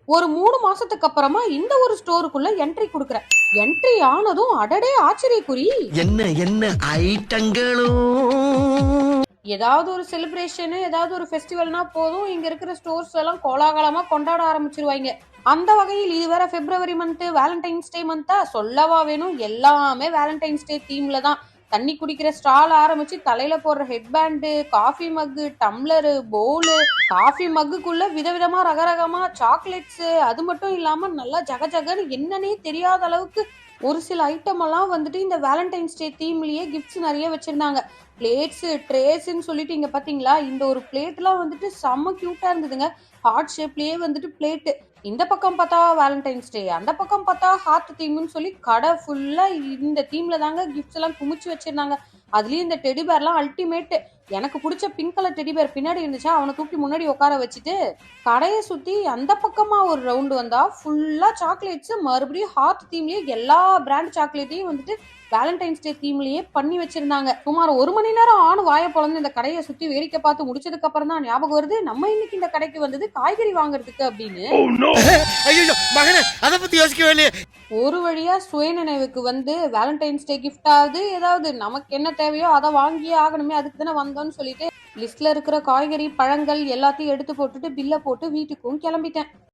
ஒரு 3 மாசத்துக்கு அப்புறமா இந்த ஒரு ஸ்டோருக்குள்ள என்ட்ரி குடுக்குறேன். என்ட்ரி ஆனதும் அடடே ஆச்சரியக்குறி! என்ன என்ன ஐட்டங்களும் ஏதாவது ஒரு செலிப்ரேஷன், ஏதாவது ஒரு ஃபெஸ்டிவல்னா போதும், இங்க இருக்கிற ஸ்டோர்ஸ் எல்லாம் கோலாகலமா கொண்டாட ஆரம்பிச்சுருவாய்ங்க. அந்த வகையில் இது வேற பிப்ரவரி மந்த், வேலண்டைன்ஸ் டே மந்த்தா சொல்லவா வேணும்? எல்லாமே வேலண்டைன்ஸ் டே தீம்ல தான். தண்ணி குடிக்கிற ஸ்ட்ரால ஆரம்பிச்சு தலையில போடுற ஹெட்பேண்ட், காஃபி மக்கு, டம்ளரு, பவுலு, காஃபி மக்குக்குள்ள விதவிதமா ரகரகமா சாக்லேட்ஸ், அது மட்டும் இல்லாம நல்லா ஜகஜகன்னு என்னன்னே தெரியாத அளவுக்கு ஒரு சில ஐட்டம் எல்லாம் வந்துட்டு இந்த வேலண்டைன்ஸ் டே தீம்லயே கிஃப்ட்ஸ் நிறைய வச்சிருந்தாங்க. பிளேட்ஸ், ட்ரேஸ்ன்னு சொல்லிட்டு இங்க பாத்தீங்களா, இந்த ஒரு பிளேட்லாம் வந்துட்டு செம்ம கியூட்டா இருந்ததுங்க. ஹார்ட் ஷேப்லயே வந்துட்டு பிளேட். இந்த பக்கம் பார்த்தா வேலண்டைன்ஸ் டே, அந்த பக்கம் பார்த்தா ஹார்ட் தீம்னு சொல்லி கடை ஃபுல்லா இந்த தீம்ல தாங்க கிஃப்ட்ஸ் எல்லாம் குமிச்சு வச்சிருந்தாங்க. அதுலயும் இந்த டெடி பேர்லாம் அல்டிமேட். எனக்கு பிடிச்ச பிங்க் கலர் டெடி பேர் பின்னாடி இருந்துச்சா, அவனை தூக்கி முன்னாடி உட்கார வச்சுட்டு கடையை சுத்தி அந்த பக்கமா ஒரு ரவுண்டு வந்தா ஃபுல்லா சாக்லேட்ஸ், மறுபடியும் ஹார்ட் தீம்லயே எல்லா பிராண்ட் சாக்லேட்டையும் வந்துட்டு வேலண்டைன்ஸ் டே தீம்லயே பண்ணி வச்சிருந்தாங்க. சுமார் 1 மணி நேரம் ஆணும் வாயை பொளந்து இந்த கடையை சுத்தி வேடிக்கை பார்த்து முடிச்சதுக்கு அப்புறம் தான் ஞாபகம் வருது, நம்ம இன்னைக்கு இந்த கடைக்கு வந்தது காய்கறி வாங்குறதுக்கு அப்படின்னு. ஐயோ மகனே அத பத்தி யோசிக்கவே இல்லையே. ஒரு வழியா சுயநினைவுக்கு வந்து வேலண்டைன்ஸ் டே கிஃப்டாவது ஏதாவது நமக்கு என்ன தேவையோ அதை வாங்கியே ஆகணுமே, அதுக்கு தானே வந்தோம்னு சொல்லிட்டு லிஸ்ட்ல இருக்கிற காய்கறி, பழங்கள் எல்லாத்தையும் எடுத்து போட்டுட்டு பில்ல போட்டு வீட்டுக்கும் கிளம்பிட்டேன்.